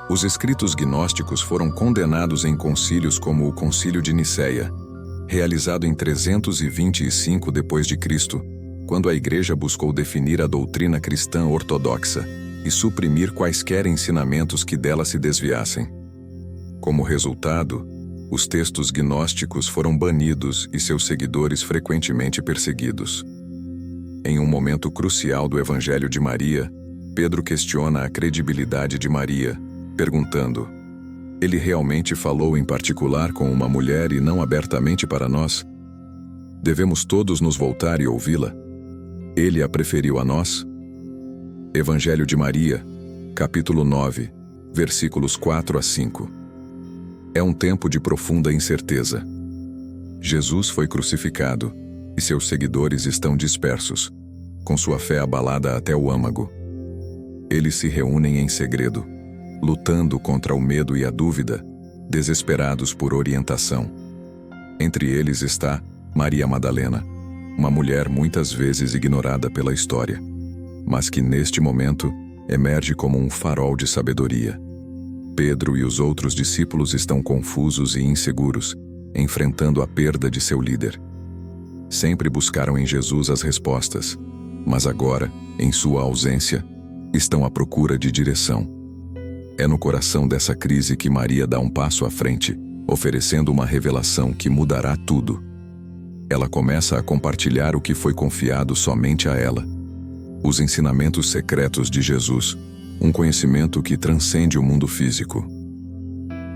Os escritos gnósticos foram condenados em concílios como o Concílio de Nicéia, realizado em 325 d.C., quando a Igreja buscou definir a doutrina cristã ortodoxa e suprimir quaisquer ensinamentos que dela se desviassem. Como resultado, os textos gnósticos foram banidos e seus seguidores frequentemente perseguidos. Em um momento crucial do Evangelho de Maria, Pedro questiona a credibilidade de Maria, perguntando: ele realmente falou em particular com uma mulher e não abertamente para nós? Devemos todos nos voltar e ouvi-la? Ele a preferiu a nós? Evangelho de Maria, capítulo 9, versículos 4 a 5. É um tempo de profunda incerteza. Jesus foi crucificado e seus seguidores estão dispersos, com sua fé abalada até o âmago. Eles se reúnem em segredo, lutando contra o medo e a dúvida, desesperados por orientação. Entre eles está Maria Madalena, uma mulher muitas vezes ignorada pela história, mas que neste momento emerge como um farol de sabedoria. Pedro e os outros discípulos estão confusos e inseguros, enfrentando a perda de seu líder. Sempre buscaram em Jesus as respostas, mas agora, em sua ausência, estão à procura de direção. É no coração dessa crise que Maria dá um passo à frente, oferecendo uma revelação que mudará tudo. Ela começa a compartilhar o que foi confiado somente a ela: os ensinamentos secretos de Jesus, um conhecimento que transcende o mundo físico.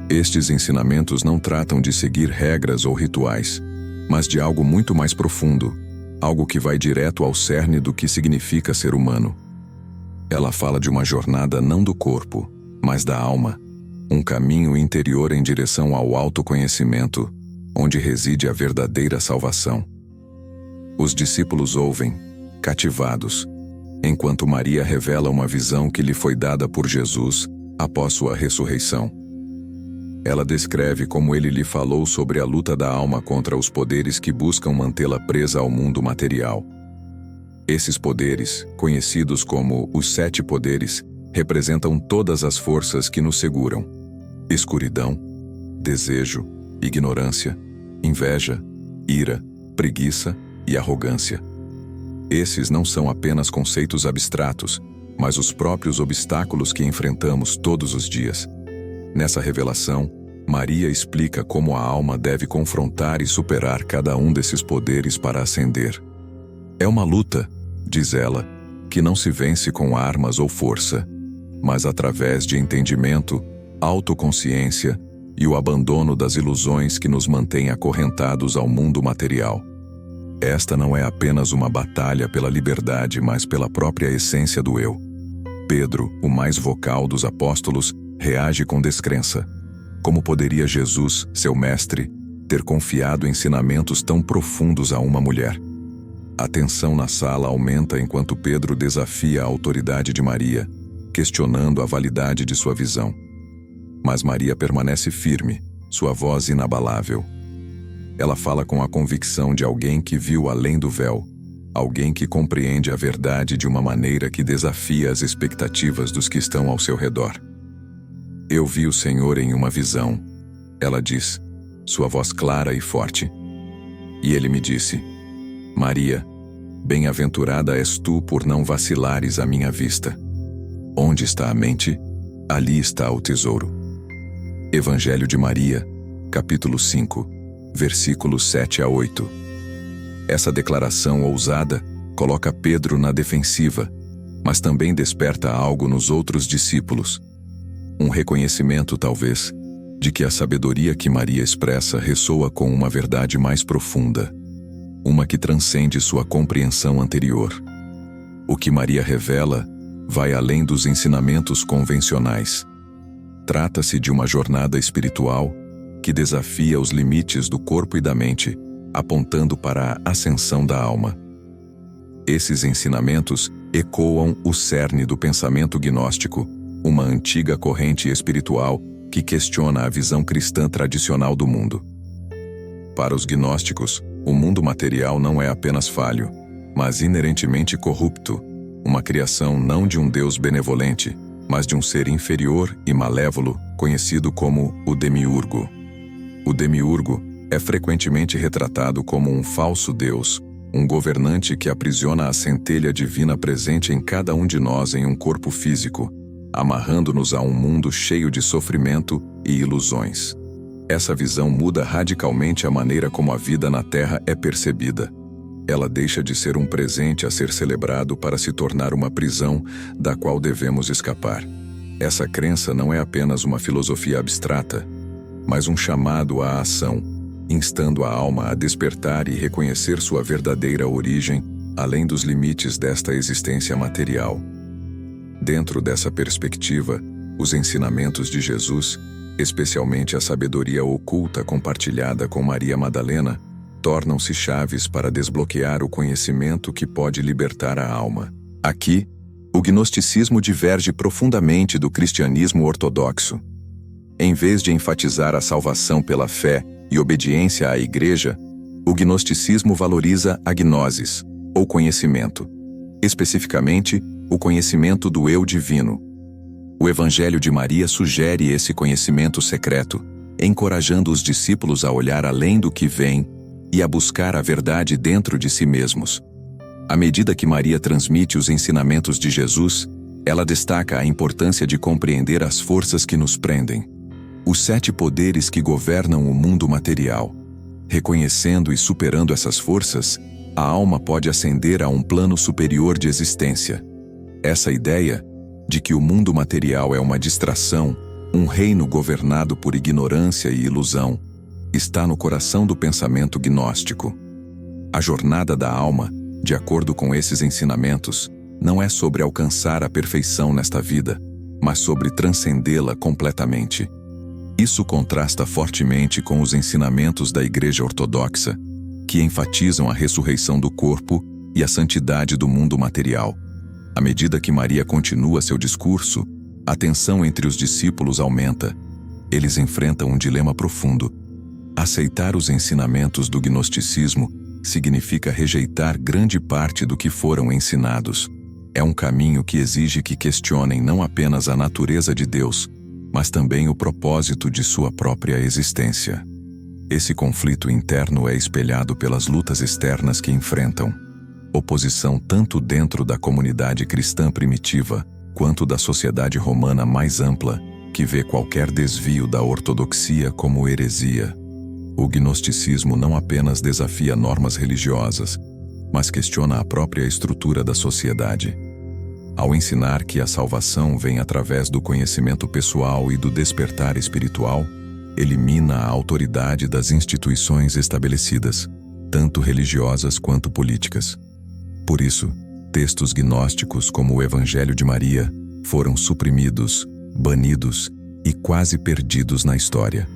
Estes ensinamentos não tratam de seguir regras ou rituais, mas de algo muito mais profundo, algo que vai direto ao cerne do que significa ser humano. Ela fala de uma jornada não do corpo, mas da alma, um caminho interior em direção ao autoconhecimento, onde reside a verdadeira salvação. Os discípulos ouvem, cativados, enquanto Maria revela uma visão que lhe foi dada por Jesus após sua ressurreição. Ela descreve como ele lhe falou sobre a luta da alma contra os poderes que buscam mantê-la presa ao mundo material. Esses poderes, conhecidos como os 7 poderes, representam todas as forças que nos seguram: escuridão, desejo, ignorância, inveja, ira, preguiça e arrogância. Esses não são apenas conceitos abstratos, mas os próprios obstáculos que enfrentamos todos os dias. Nessa revelação, Maria explica como a alma deve confrontar e superar cada um desses poderes para ascender. É uma luta, diz ela, que não se vence com armas ou força, mas através de entendimento, autoconsciência e o abandono das ilusões que nos mantêm acorrentados ao mundo material. Esta não é apenas uma batalha pela liberdade, mas pela própria essência do eu. Pedro, o mais vocal dos apóstolos, reage com descrença. Como poderia Jesus, seu mestre, ter confiado ensinamentos tão profundos a uma mulher? A tensão na sala aumenta enquanto Pedro desafia a autoridade de Maria, questionando a validade de sua visão. Mas Maria permanece firme, sua voz inabalável. Ela fala com a convicção de alguém que viu além do véu, alguém que compreende a verdade de uma maneira que desafia as expectativas dos que estão ao seu redor. Eu vi o Senhor em uma visão, ela diz, sua voz clara e forte. E ele me disse: Maria, bem-aventurada és tu por não vacilares à minha vista. Onde está a mente, ali está o tesouro. Evangelho de Maria, capítulo 5, versículos 7 a 8. Essa declaração ousada coloca Pedro na defensiva, mas também desperta algo nos outros discípulos. Um reconhecimento, talvez, de que a sabedoria que Maria expressa ressoa com uma verdade mais profunda, uma que transcende sua compreensão anterior. O que Maria revela vai além dos ensinamentos convencionais. Trata-se de uma jornada espiritual que desafia os limites do corpo e da mente, apontando para a ascensão da alma. Esses ensinamentos ecoam o cerne do pensamento gnóstico, uma antiga corrente espiritual que questiona a visão cristã tradicional do mundo. Para os gnósticos, o mundo material não é apenas falho, mas inerentemente corrupto, uma criação não de um Deus benevolente, mas de um ser inferior e malévolo, conhecido como o Demiurgo. O Demiurgo é frequentemente retratado como um falso Deus, um governante que aprisiona a centelha divina presente em cada um de nós em um corpo físico, amarrando-nos a um mundo cheio de sofrimento e ilusões. Essa visão muda radicalmente a maneira como a vida na Terra é percebida. Ela deixa de ser um presente a ser celebrado para se tornar uma prisão da qual devemos escapar. Essa crença não é apenas uma filosofia abstrata, mas um chamado à ação, instando a alma a despertar e reconhecer sua verdadeira origem, além dos limites desta existência material. Dentro dessa perspectiva, os ensinamentos de Jesus, especialmente a sabedoria oculta compartilhada com Maria Madalena, tornam-se chaves para desbloquear o conhecimento que pode libertar a alma. Aqui, o gnosticismo diverge profundamente do cristianismo ortodoxo. Em vez de enfatizar a salvação pela fé e obediência à Igreja, o gnosticismo valoriza a gnosis, ou conhecimento, especificamente o conhecimento do eu divino. O Evangelho de Maria sugere esse conhecimento secreto, encorajando os discípulos a olhar além do que vem e a buscar a verdade dentro de si mesmos. À medida que Maria transmite os ensinamentos de Jesus, ela destaca a importância de compreender as forças que nos prendem, os 7 poderes que governam o mundo material. Reconhecendo e superando essas forças, a alma pode ascender a um plano superior de existência. Essa ideia de que o mundo material é uma distração, um reino governado por ignorância e ilusão, está no coração do pensamento gnóstico. A jornada da alma, de acordo com esses ensinamentos, não é sobre alcançar a perfeição nesta vida, mas sobre transcendê-la completamente. Isso contrasta fortemente com os ensinamentos da Igreja Ortodoxa, que enfatizam a ressurreição do corpo e a santidade do mundo material. À medida que Maria continua seu discurso, a tensão entre os discípulos aumenta. Eles enfrentam um dilema profundo. Aceitar os ensinamentos do gnosticismo significa rejeitar grande parte do que foram ensinados. É um caminho que exige que questionem não apenas a natureza de Deus, mas também o propósito de sua própria existência. Esse conflito interno é espelhado pelas lutas externas que enfrentam. Oposição tanto dentro da comunidade cristã primitiva, quanto da sociedade romana mais ampla, que vê qualquer desvio da ortodoxia como heresia. O gnosticismo não apenas desafia normas religiosas, mas questiona a própria estrutura da sociedade. Ao ensinar que a salvação vem através do conhecimento pessoal e do despertar espiritual, elimina a autoridade das instituições estabelecidas, tanto religiosas quanto políticas. Por isso, textos gnósticos como o Evangelho de Maria foram suprimidos, banidos e quase perdidos na história.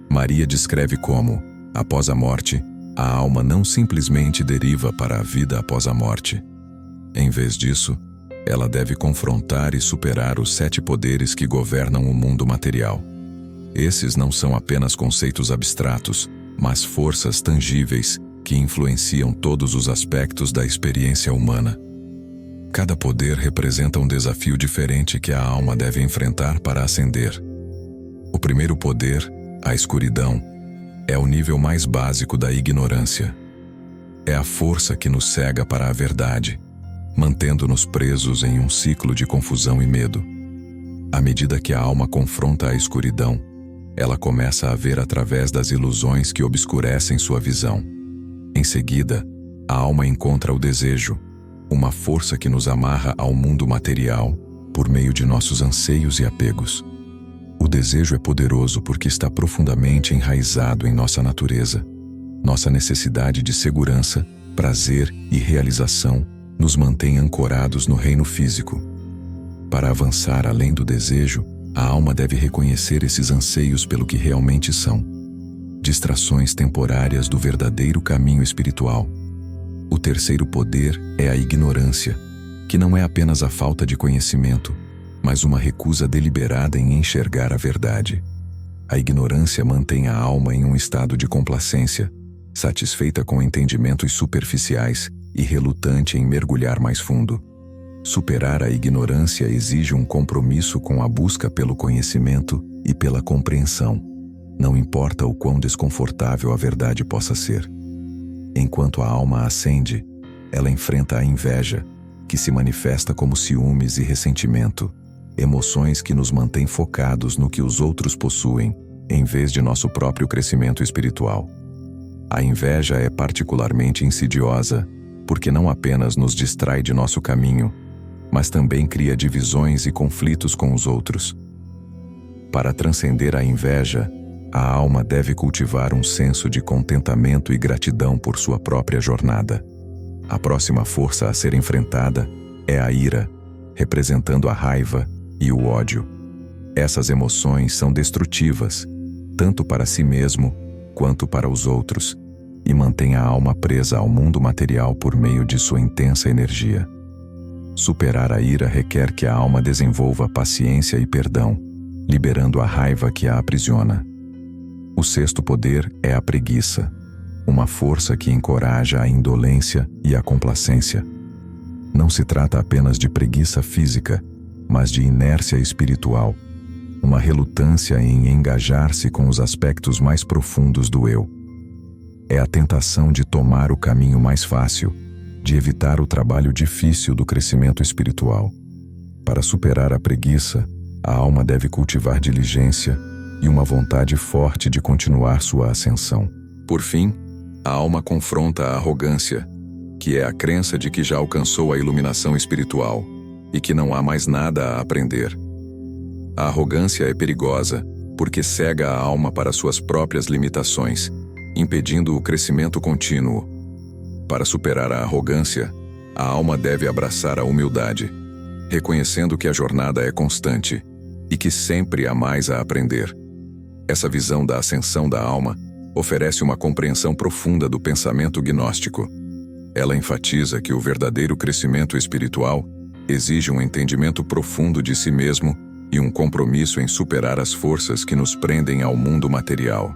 Maria descreve como, após a morte, a alma não simplesmente deriva para a vida após a morte. Em vez disso, ela deve confrontar e superar os 7 poderes que governam o mundo material. Esses não são apenas conceitos abstratos, mas forças tangíveis que influenciam todos os aspectos da experiência humana. Cada poder representa um desafio diferente que a alma deve enfrentar para ascender. O primeiro poder, a escuridão, é o nível mais básico da ignorância. É a força que nos cega para a verdade, mantendo-nos presos em um ciclo de confusão e medo. À medida que a alma confronta a escuridão, ela começa a ver através das ilusões que obscurecem sua visão. Em seguida, a alma encontra o desejo, uma força que nos amarra ao mundo material por meio de nossos anseios e apegos. O desejo é poderoso porque está profundamente enraizado em nossa natureza. Nossa necessidade de segurança, prazer e realização nos mantém ancorados no reino físico. Para avançar além do desejo, a alma deve reconhecer esses anseios pelo que realmente são: distrações temporárias do verdadeiro caminho espiritual. O terceiro poder é a ignorância, que não é apenas a falta de conhecimento, mas uma recusa deliberada em enxergar a verdade. A ignorância mantém a alma em um estado de complacência, satisfeita com entendimentos superficiais e relutante em mergulhar mais fundo. Superar a ignorância exige um compromisso com a busca pelo conhecimento e pela compreensão, não importa o quão desconfortável a verdade possa ser. Enquanto a alma ascende, ela enfrenta a inveja, que se manifesta como ciúmes e ressentimento, emoções que nos mantêm focados no que os outros possuem, em vez de nosso próprio crescimento espiritual. A inveja é particularmente insidiosa, porque não apenas nos distrai de nosso caminho, mas também cria divisões e conflitos com os outros. Para transcender a inveja, a alma deve cultivar um senso de contentamento e gratidão por sua própria jornada. A próxima força a ser enfrentada é a ira, representando a raiva e o ódio. Essas emoções são destrutivas, tanto para si mesmo quanto para os outros, e mantêm a alma presa ao mundo material por meio de sua intensa energia. Superar a ira requer que a alma desenvolva paciência e perdão, liberando a raiva que a aprisiona. O sexto poder é a preguiça, uma força que encoraja a indolência e a complacência. Não se trata apenas de preguiça física, mas de inércia espiritual, uma relutância em engajar-se com os aspectos mais profundos do eu. É a tentação de tomar o caminho mais fácil, de evitar o trabalho difícil do crescimento espiritual. Para superar a preguiça, a alma deve cultivar diligência e uma vontade forte de continuar sua ascensão. Por fim, a alma confronta a arrogância, que é a crença de que já alcançou a iluminação espiritual e que não há mais nada a aprender. A arrogância é perigosa porque cega a alma para suas próprias limitações, impedindo o crescimento contínuo. Para superar a arrogância, a alma deve abraçar a humildade, reconhecendo que a jornada é constante e que sempre há mais a aprender. Essa visão da ascensão da alma oferece uma compreensão profunda do pensamento gnóstico. Ela enfatiza que o verdadeiro crescimento espiritual exige um entendimento profundo de si mesmo e um compromisso em superar as forças que nos prendem ao mundo material.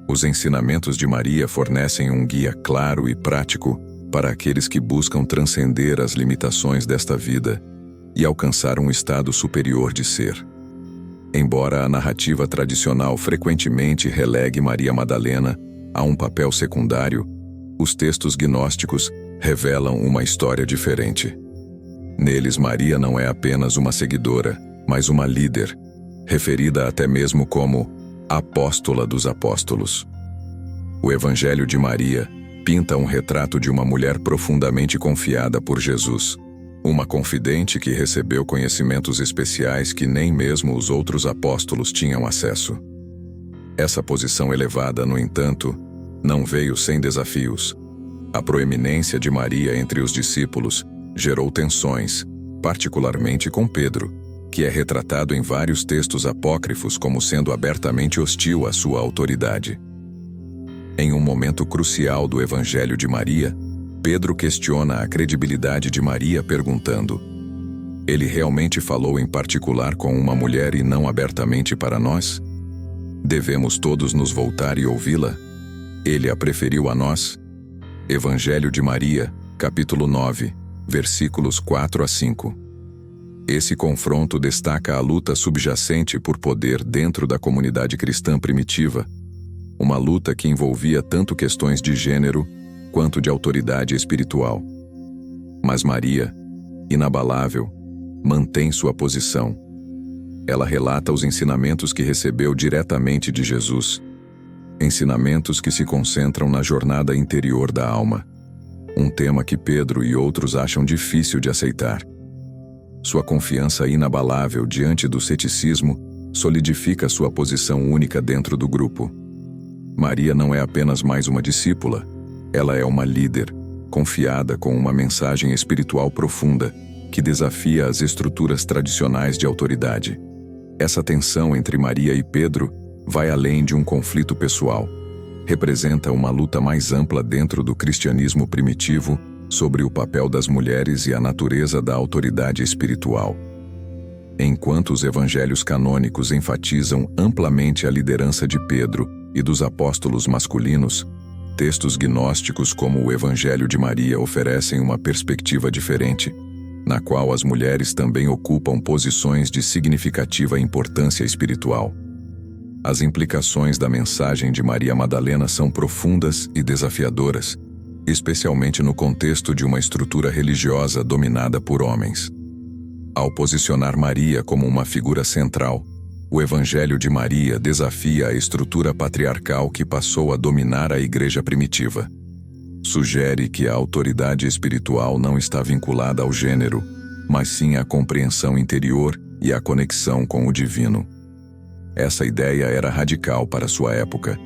Os ensinamentos de Maria fornecem um guia claro e prático para aqueles que buscam transcender as limitações desta vida e alcançar um estado superior de ser. Embora a narrativa tradicional frequentemente relegue Maria Madalena a um papel secundário, os textos gnósticos revelam uma história diferente. Neles, Maria não é apenas uma seguidora, mas uma líder, referida até mesmo como Apóstola dos Apóstolos. O Evangelho de Maria pinta um retrato de uma mulher profundamente confiada por Jesus, uma confidente que recebeu conhecimentos especiais que nem mesmo os outros apóstolos tinham acesso. Essa posição elevada, no entanto, não veio sem desafios. A proeminência de Maria entre os discípulos gerou tensões, particularmente com Pedro, que é retratado em vários textos apócrifos como sendo abertamente hostil à sua autoridade. Em um momento crucial do Evangelho de Maria, Pedro questiona a credibilidade de Maria perguntando: ele realmente falou em particular com uma mulher e não abertamente para nós? Devemos todos nos voltar e ouvi-la? Ele a preferiu a nós? Evangelho de Maria, capítulo 9, versículos 4 a 5. Esse confronto destaca a luta subjacente por poder dentro da comunidade cristã primitiva, uma luta que envolvia tanto questões de gênero quanto de autoridade espiritual. Mas Maria, inabalável, mantém sua posição. Ela relata os ensinamentos que recebeu diretamente de Jesus, ensinamentos que se concentram na jornada interior da alma, um tema que Pedro e outros acham difícil de aceitar. Sua confiança inabalável diante do ceticismo solidifica sua posição única dentro do grupo. Maria não é apenas mais uma discípula, ela é uma líder, confiada com uma mensagem espiritual profunda que desafia as estruturas tradicionais de autoridade. Essa tensão entre Maria e Pedro vai além de um conflito pessoal. Representa uma luta mais ampla dentro do cristianismo primitivo sobre o papel das mulheres e a natureza da autoridade espiritual. Enquanto os evangelhos canônicos enfatizam amplamente a liderança de Pedro e dos apóstolos masculinos, Textos gnósticos como o Evangelho de Maria oferecem uma perspectiva diferente, na qual as mulheres também ocupam posições de significativa importância espiritual. As implicações da mensagem de Maria Madalena são profundas e desafiadoras, especialmente no contexto de uma estrutura religiosa dominada por homens. Ao posicionar Maria como uma figura central, o Evangelho de Maria desafia a estrutura patriarcal que passou a dominar a Igreja primitiva. Sugere que a autoridade espiritual não está vinculada ao gênero, mas sim à compreensão interior e à conexão com o divino. Essa ideia era radical para sua época,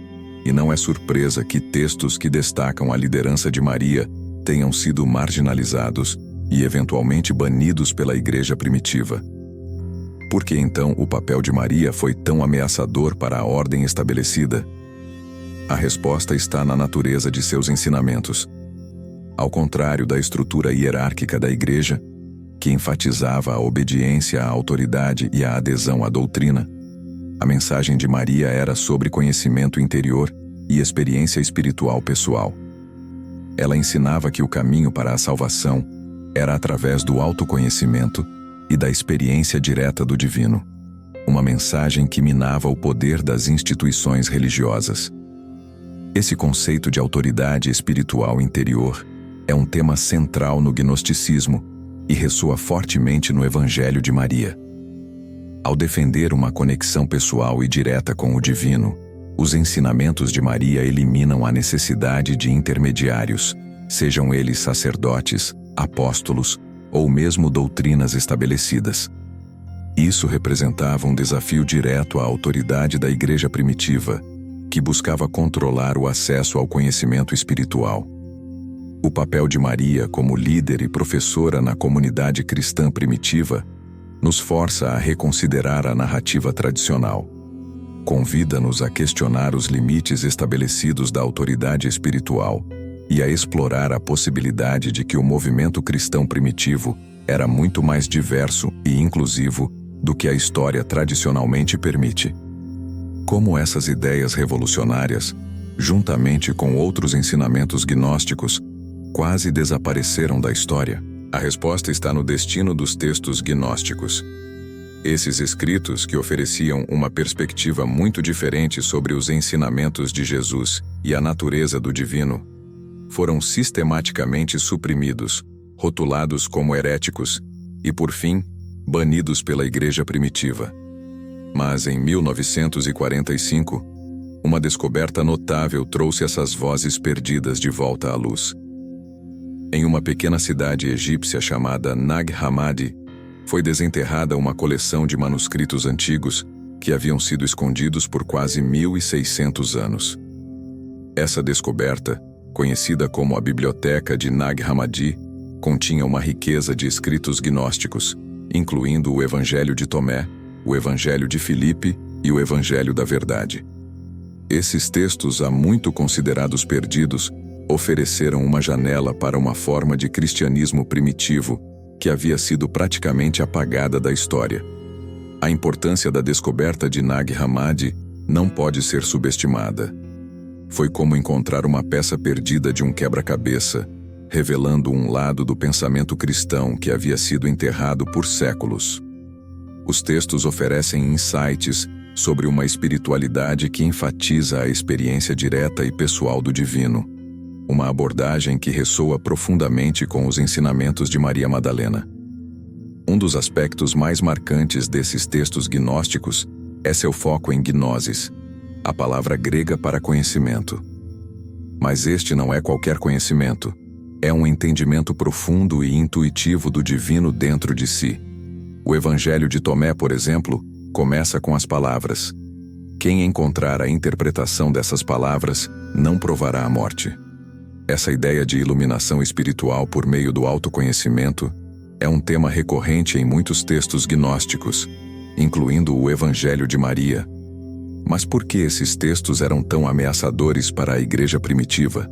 e não é surpresa que textos que destacam a liderança de Maria tenham sido marginalizados e eventualmente banidos pela Igreja primitiva. Por que então o papel de Maria foi tão ameaçador para a ordem estabelecida? A resposta está na natureza de seus ensinamentos. Ao contrário da estrutura hierárquica da Igreja, que enfatizava a obediência à autoridade e a adesão à doutrina, a mensagem de Maria era sobre conhecimento interior e experiência espiritual pessoal. Ela ensinava que o caminho para a salvação era através do autoconhecimento e da experiência direta do divino, uma mensagem que minava o poder das instituições religiosas. Esse conceito de autoridade espiritual interior é um tema central no gnosticismo e ressoa fortemente no Evangelho de Maria. Ao defender uma conexão pessoal e direta com o divino, os ensinamentos de Maria eliminam a necessidade de intermediários, sejam eles sacerdotes, apóstolos ou mesmo doutrinas estabelecidas. Isso representava um desafio direto à autoridade da Igreja primitiva, que buscava controlar o acesso ao conhecimento espiritual. O papel de Maria como líder e professora na comunidade cristã primitiva nos força a reconsiderar a narrativa tradicional. Convida-nos a questionar os limites estabelecidos da autoridade espiritual e a explorar a possibilidade de que o movimento cristão primitivo era muito mais diverso e inclusivo do que a história tradicionalmente permite. Como essas ideias revolucionárias, juntamente com outros ensinamentos gnósticos, quase desapareceram da história? A resposta está no destino dos textos gnósticos. Esses escritos, que ofereciam uma perspectiva muito diferente sobre os ensinamentos de Jesus e a natureza do divino, foram sistematicamente suprimidos, rotulados como heréticos e, por fim, banidos pela Igreja primitiva. Mas em 1945, uma descoberta notável trouxe essas vozes perdidas de volta à luz. Em uma pequena cidade egípcia chamada Nag Hammadi, foi desenterrada uma coleção de manuscritos antigos que haviam sido escondidos por quase 1.600 anos. Essa descoberta, conhecida como a Biblioteca de Nag Hammadi, continha uma riqueza de escritos gnósticos, incluindo o Evangelho de Tomé, o Evangelho de Filipe e o Evangelho da Verdade. Esses textos, há muito considerados perdidos, ofereceram uma janela para uma forma de cristianismo primitivo que havia sido praticamente apagada da história. A importância da descoberta de Nag Hammadi não pode ser subestimada. Foi como encontrar uma peça perdida de um quebra-cabeça, revelando um lado do pensamento cristão que havia sido enterrado por séculos. Os textos oferecem insights sobre uma espiritualidade que enfatiza a experiência direta e pessoal do divino, uma abordagem que ressoa profundamente com os ensinamentos de Maria Madalena. Um dos aspectos mais marcantes desses textos gnósticos é seu foco em gnosis, a palavra grega para conhecimento. Mas este não é qualquer conhecimento, é um entendimento profundo e intuitivo do divino dentro de si. O Evangelho de Tomé, por exemplo, começa com as palavras: "Quem encontrar a interpretação dessas palavras não provará a morte." Essa ideia de iluminação espiritual por meio do autoconhecimento é um tema recorrente em muitos textos gnósticos, incluindo o Evangelho de Maria. Mas por que esses textos eram tão ameaçadores para a Igreja primitiva?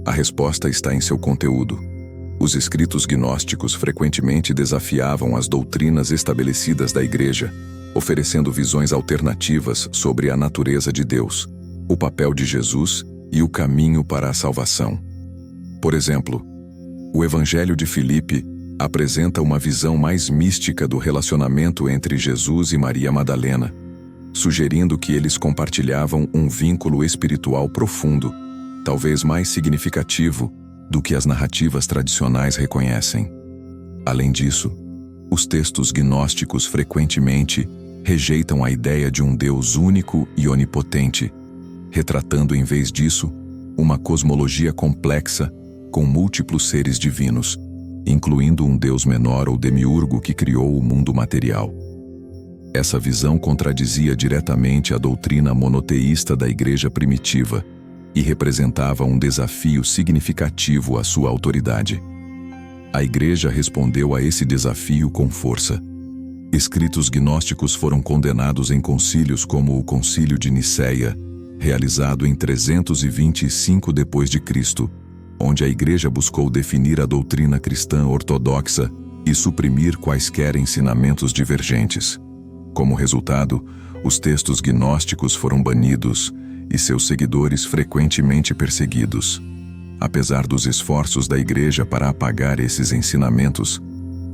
A resposta está em seu conteúdo. Os escritos gnósticos frequentemente desafiavam as doutrinas estabelecidas da Igreja, oferecendo visões alternativas sobre a natureza de Deus, o papel de Jesus e o caminho para a salvação. Por exemplo, o Evangelho de Filipe apresenta uma visão mais mística do relacionamento entre Jesus e Maria Madalena, sugerindo que eles compartilhavam um vínculo espiritual profundo, talvez mais significativo do que as narrativas tradicionais reconhecem. Além disso, os textos gnósticos frequentemente rejeitam a ideia de um Deus único e onipotente, retratando em vez disso uma cosmologia complexa com múltiplos seres divinos, incluindo um Deus menor ou demiurgo que criou o mundo material. Essa visão contradizia diretamente a doutrina monoteísta da Igreja primitiva e representava um desafio significativo à sua autoridade. A Igreja respondeu a esse desafio com força. Escritos gnósticos foram condenados em concílios como o Concílio de Nicéia, realizado em 325 d.C., onde a Igreja buscou definir a doutrina cristã ortodoxa e suprimir quaisquer ensinamentos divergentes. Como resultado, os textos gnósticos foram banidos e seus seguidores frequentemente perseguidos. Apesar dos esforços da Igreja para apagar esses ensinamentos,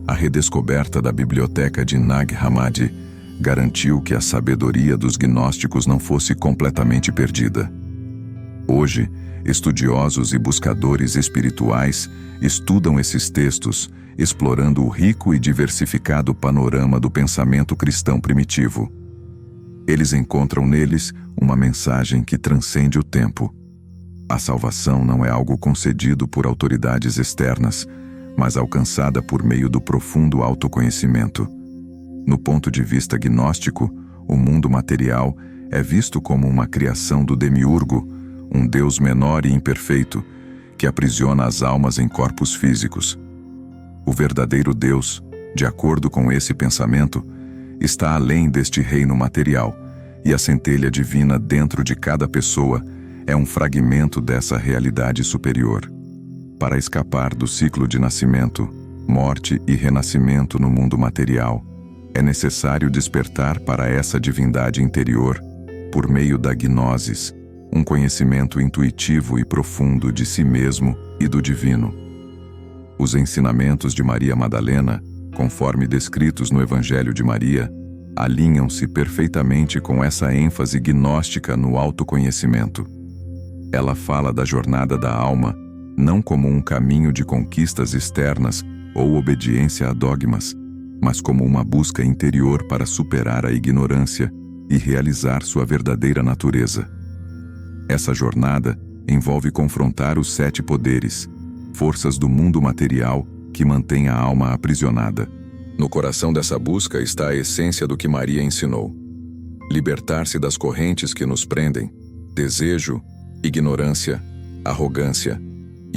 a redescoberta da biblioteca de Nag Hammadi garantiu que a sabedoria dos gnósticos não fosse completamente perdida. Hoje, estudiosos e buscadores espirituais estudam esses textos, explorando o rico e diversificado panorama do pensamento cristão primitivo. Eles encontram neles uma mensagem que transcende o tempo. A salvação não é algo concedido por autoridades externas, mas alcançada por meio do profundo autoconhecimento. No ponto de vista gnóstico, o mundo material é visto como uma criação do demiurgo, um Deus menor e imperfeito, que aprisiona as almas em corpos físicos. O verdadeiro Deus, de acordo com esse pensamento, está além deste reino material, e a centelha divina dentro de cada pessoa é um fragmento dessa realidade superior. Para escapar do ciclo de nascimento, morte e renascimento no mundo material, é necessário despertar para essa divindade interior por meio da gnosis, um conhecimento intuitivo e profundo de si mesmo e do divino. Os ensinamentos de Maria Madalena, conforme descritos no Evangelho de Maria, alinham-se perfeitamente com essa ênfase gnóstica no autoconhecimento. Ela fala da jornada da alma não como um caminho de conquistas externas ou obediência a dogmas, mas como uma busca interior para superar a ignorância e realizar sua verdadeira natureza. Essa jornada envolve confrontar os 7 poderes, forças do mundo material que mantêm a alma aprisionada. No coração dessa busca está a essência do que Maria ensinou: libertar-se das correntes que nos prendem, desejo, ignorância, arrogância,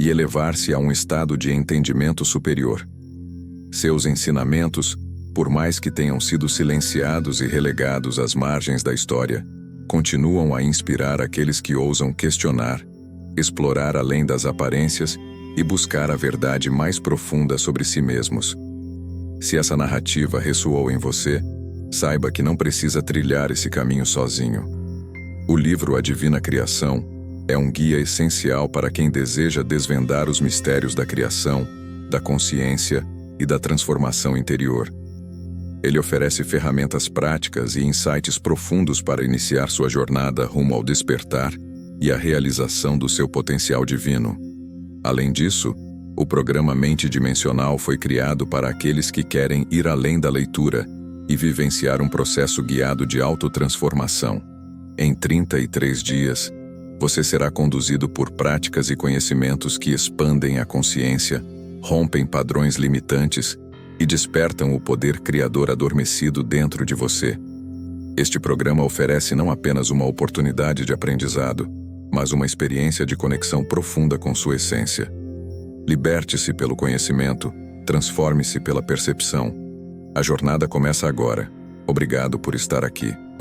e elevar-se a um estado de entendimento superior. Seus ensinamentos, por mais que tenham sido silenciados e relegados às margens da história, continuam a inspirar aqueles que ousam questionar, explorar além das aparências e buscar a verdade mais profunda sobre si mesmos. Se essa narrativa ressoou em você, saiba que não precisa trilhar esse caminho sozinho. O livro A Divina Criação é um guia essencial para quem deseja desvendar os mistérios da criação, da consciência e da transformação interior. Ele oferece ferramentas práticas e insights profundos para iniciar sua jornada rumo ao despertar e à realização do seu potencial divino. Além disso, o programa Mente Dimensional foi criado para aqueles que querem ir além da leitura e vivenciar um processo guiado de autotransformação. Em 33 dias, você será conduzido por práticas e conhecimentos que expandem a consciência, rompem padrões limitantes e despertam o poder criador adormecido dentro de você. Este programa oferece não apenas uma oportunidade de aprendizado, mas uma experiência de conexão profunda com sua essência. Liberte-se pelo conhecimento, transforme-se pela percepção. A jornada começa agora. Obrigado por estar aqui.